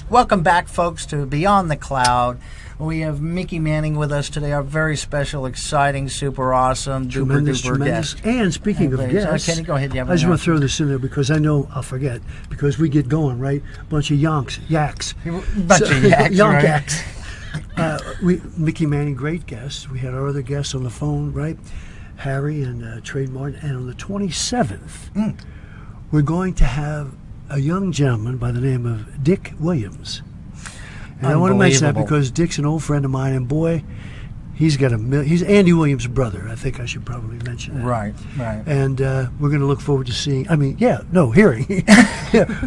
Welcome back, folks, to Beyond the Cloud. We have Mickey Manning with us today, our very special, exciting, super awesome, duper guest. And speaking of guests, Kenny, go ahead. I just want to throw this in there because I know I'll forget because we get going, right? Bunch of yaks. Bunch of yaks, right? Yaks. Mickey Manning, great guest. We had our other guests on the phone, right? Harry and Trade Martin. And on the 27th, we're going to have a young gentleman by the name of Dick Williams. And I want to mention that because Dick's an old friend of mine, and boy, he's Andy Williams' brother. I think I should probably mention that. Right. And we're going to look forward to hearing.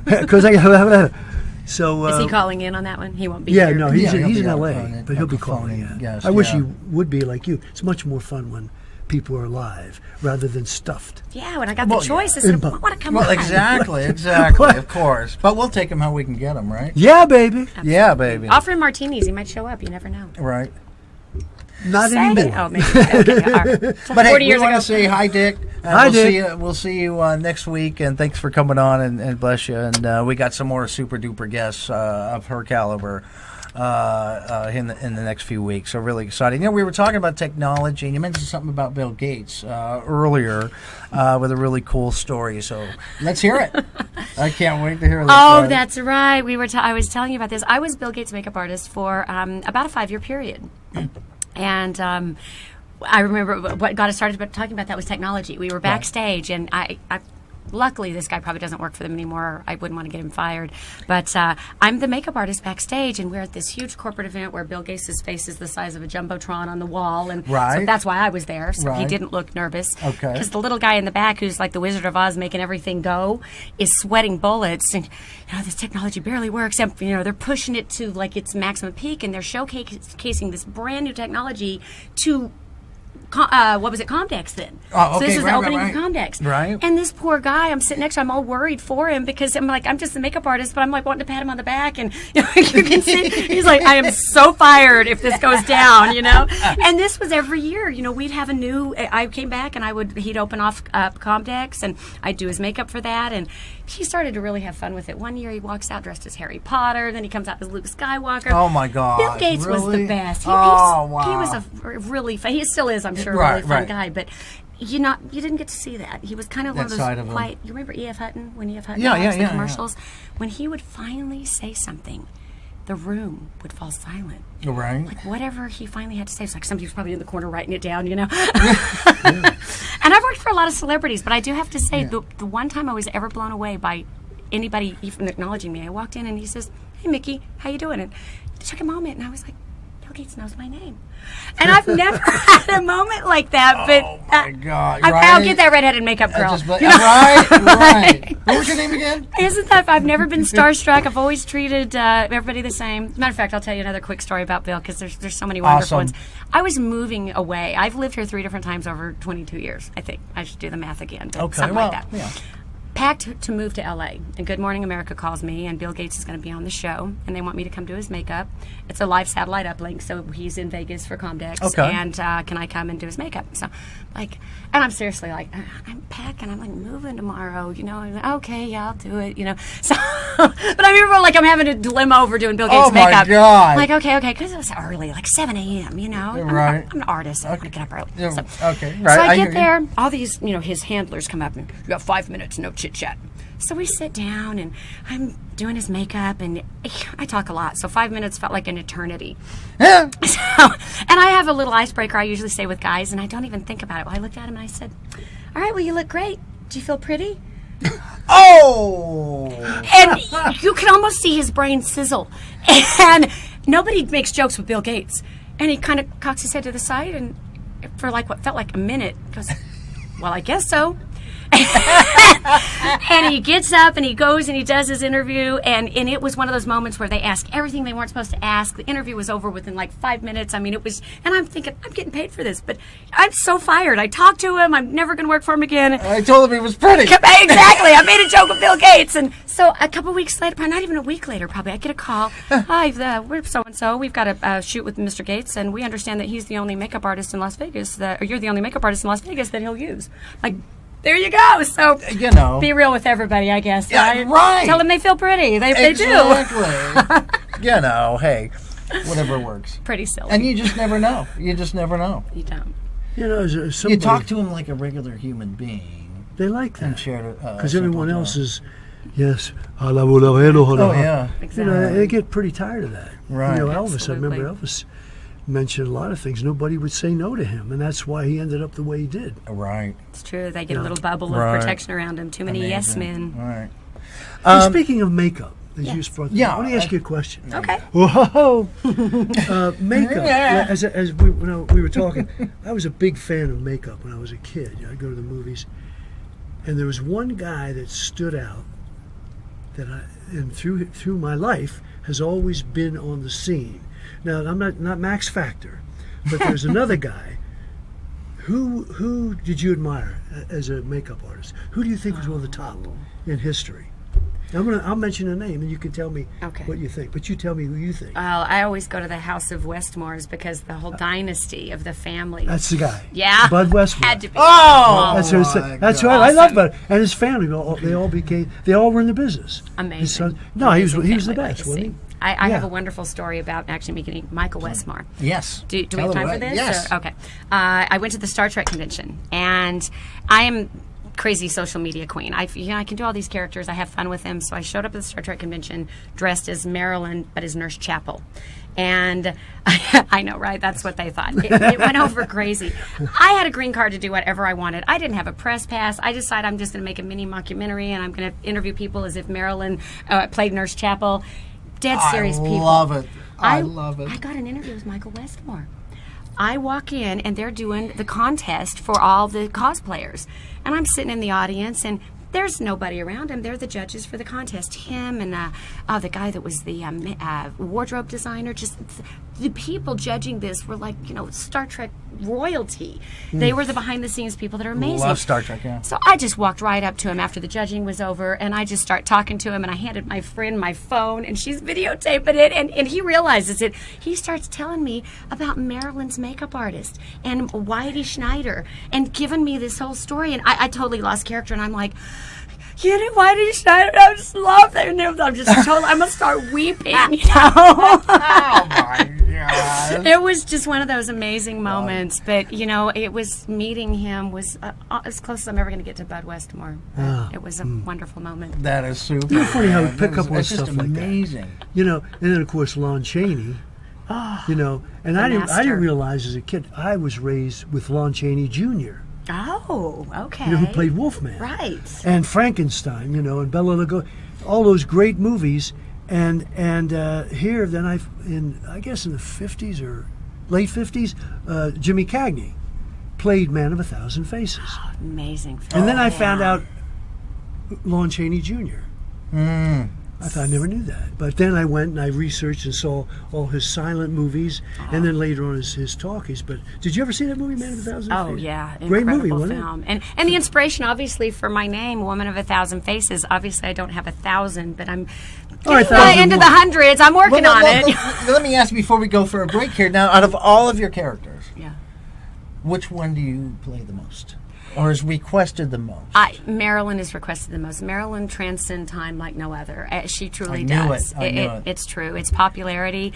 Because So is he calling in on that one? He won't be here. No, he's in L.A., but he'll be calling in. Yes, I wish he would be like you. It's much more fun when people are live rather than stuffed. Yeah, when I got the choice, I said, I want to come on. Well, exactly, of course. But we'll take him how we can get him, right? Yeah, baby. Absolutely. Yeah, baby. Offer him martinis. He might show up. You never know. Right. Not anymore. Oh, maybe. Okay, all right. But hey, we want to say hi, Dick. Hi, Dick. We'll see you next week, and thanks for coming on, and bless you. And we got some more super duper guests of her caliber in the next few weeks. So really exciting. You know, we were talking about technology, and you mentioned something about Bill Gates earlier with a really cool story. So let's hear it. I can't wait to hear this. Oh, that's right. I was telling you about this. I was Bill Gates' makeup artist for about a 5-year period. And I remember what got us started talking about that was technology. We were backstage, and I luckily this guy probably doesn't work for them anymore. I wouldn't want to get him fired. But I'm the makeup artist backstage, and we're at this huge corporate event where Bill Gates' face is the size of a Jumbotron on the wall. And so that's why I was there, so he didn't look nervous. Okay. Because the little guy in the back who's like the Wizard of Oz making everything go is sweating bullets. And, this technology barely works. And, they're pushing it to like its maximum peak, and they're showcasing this brand new technology to Comdex then. Oh, okay. So this is the opening of Comdex. Right. And this poor guy, I'm sitting next to him, I'm all worried for him because I'm like, I'm just a makeup artist, but I'm like wanting to pat him on the back, and you can see he's like, I am so fired if this goes down, And this was every year, we'd have I came back and he'd open off Comdex, and I'd do his makeup for that, and he started to really have fun with it. One year he walks out dressed as Harry Potter, then he comes out as Luke Skywalker. Oh my God! Bill Gates was the best. Wow! He was a really fun. He still is, I'm sure, a really fun guy. But you didn't get to see that. He was kind of one of those quiet. You remember E.F. Hutton when E.F. Hutton watched the commercials? Yeah. When he would finally say something, the room would fall silent. Right. Like whatever he finally had to say, it's like somebody was probably in the corner writing it down, And I've worked for a lot of celebrities, but I do have to say the one time I was ever blown away by anybody even acknowledging me, I walked in and he says, "Hey, Mickey, how you doing?" And it took a moment, and I was like, Bill Gates knows my name. And I've never had a moment like that. But oh my God! I'll get that redheaded makeup girl. Right. What was your name again? Isn't that? I've never been starstruck. I've always treated everybody the same. Matter of fact, I'll tell you another quick story about Bill because there's so many wonderful ones. I was moving away. I've lived here 3 different times over 22 years. I think I should do the math again. But something like that. Yeah. Packed to move to L.A. And Good Morning America calls me, and Bill Gates is going to be on the show, and they want me to come do his makeup. It's a live satellite uplink, so he's in Vegas for Comdex. Okay. And can I come and do his makeup? So, and I'm seriously like, I'm packing, I'm moving tomorrow, and okay, yeah, I'll do it, So, but I remember I'm having a dilemma over doing Bill Gates' makeup. Oh my God. I'm like, okay, because it was early, like 7 a.m., Right. I'm an artist, so I want to get up early. Yeah, so, okay, right. So I get there, all these, his handlers come up and, you got 5 minutes, no chit-chat. So we sit down, and I'm doing his makeup, and I talk a lot, so 5 minutes felt like an eternity. Yeah. And I have a little icebreaker I usually say with guys, and I don't even think about it. Well, I looked at him, and I said, all right, well, you look great. Do you feel pretty? Oh! And you can almost see his brain sizzle. And nobody makes jokes with Bill Gates. And he kind of cocks his head to the side, and for like what felt like a minute. He goes, well, I guess so. And he gets up and he goes and he does his interview, and it was one of those moments where they ask everything they weren't supposed to ask. The interview was over within like 5 minutes. I mean, it was, and I'm thinking, I'm getting paid for this, but I'm so fired. I talked to him. I'm never going to work for him again. I told him he was pretty. Exactly. I made a joke with Bill Gates. And so a couple weeks later, probably not even a week later, probably, I get a call. Hi, we're so-and-so. We've got a shoot with Mr. Gates, and we understand that he's the only makeup artist in Las Vegas, or you're the only makeup artist in Las Vegas that he'll use. Like, there you go. So, be real with everybody, I guess. Yeah, right. Tell them they feel pretty. They do. Exactly. Hey, whatever works. Pretty silly. And you just never know. You don't. You talk to him like a regular human being. They like that. Because everyone else is, yes. Oh, yeah. Exactly. They get pretty tired of that. Right. Elvis, Absolutely. I remember Elvis mentioned a lot of things. Nobody would say no to him, and that's why he ended up the way he did. Right. It's true. They get a little bubble of protection around him. Too many yes men. All right. Hey, speaking of makeup, as you brought this, yeah, I want to ask you a question. Okay. Whoa! Makeup. As we were talking, I was a big fan of makeup when I was a kid. I'd go to the movies, and there was one guy that stood out that through my life has always been on the scene. Now, I'm not Max Factor, but there's another guy. Who did you admire as a makeup artist? Who do you think was one of the top in history? I'll mention a name, and you can tell me what you think. But you tell me who you think. Well, I always go to the House of Westmores because the whole dynasty of the family. That's the guy. Yeah. Bud Westmore. Had to be. That's what I Awesome. love about it. And his family, they all were in the business. Amazing. His son, he was the family best, wasn't he? I have a wonderful story about actually meeting Michael Westmore. Yes. Do we have time for this? Yes. Okay. I went to the Star Trek convention, and I am crazy social media queen. I can do all these characters. I have fun with them. So I showed up at the Star Trek convention dressed as Marilyn, but as Nurse Chapel. And I know, right? That's what they thought. It went over crazy. I had a green card to do whatever I wanted. I didn't have a press pass. I decided I'm just going to make a mini mockumentary, and I'm going to interview people as if Marilyn played Nurse Chapel. Dead serious people. I love it. I got an interview with Michael Westmore. I walk in, and they're doing the contest for all the cosplayers. And I'm sitting in the audience, and there's nobody around him. They're the judges for the contest. Him and the guy that was the wardrobe designer. Just the people judging this were like, Star Trek royalty. They were the behind-the-scenes people that are amazing. Love Star Trek, yeah. So I just walked right up to him after the judging was over, and I just start talking to him, and I handed my friend my phone, and she's videotaping it, and he realizes it. He starts telling me about Marilyn's makeup artist and Whitey Schneider and giving me this whole story, and I totally lost character, and I'm like, Whitey Schneider, I just love that. And I'm just totally, I'm going to start weeping, Oh, my God. It was just one of those amazing moments. But, it was meeting him was as close as I'm ever going to get to Bud Westmore. It was a wonderful moment. That is super. It's funny how we pick up on It's stuff just like amazing. that. And then, of course, Lon Chaney. And I didn't realize as a kid, I was raised with Lon Chaney Jr. Oh, okay. Who played Wolfman. Right. And Frankenstein, and Bela Lugosi, all those great movies. And here, then I guess in the 50s or late 50s, Jimmy Cagney played Man of a Thousand Faces. Oh, amazing film. And then I found out Lon Chaney Jr. I thought I never knew that. But then I went and I researched and saw all his silent movies, and then later on his talkies. But did you ever see that movie, Man of a Thousand Faces? Oh, yeah. Great movie, Incredible wasn't film. And the inspiration, obviously, for my name, Woman of a Thousand Faces, obviously I don't have 1,000, but I'm getting into the hundreds. I'm working on it. Let me ask before we go for a break here. Now, out of all of your characters, which one do you play the most? Or is requested the most? Marilyn is requested the most. Marilyn transcends time like no other. She truly does. I knew it. It's true. It's popularity.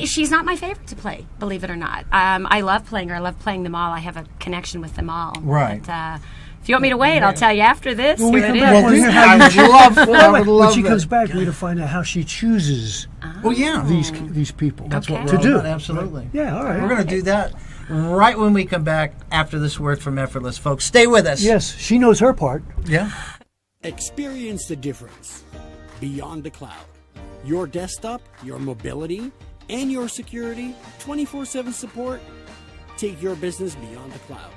She's not my favorite to play, believe it or not. I love playing her. I love playing them all. I have a connection with them all. Right. But, if you want me to wait, I'll tell you after this. Well, we who come it back. is. I would love When she that. comes back, we're going to find out how she chooses these people. That's what to we're do. all about, absolutely. Right. Yeah, all right. We're going to do that right when we come back after this word from Effortless, folks. Stay with us. Yes, she knows her part. Yeah. Experience the difference beyond the cloud. Your desktop, your mobility, and your security, 24/7 support. take your business beyond the cloud.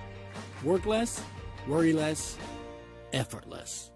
Work less, worry less, effortless.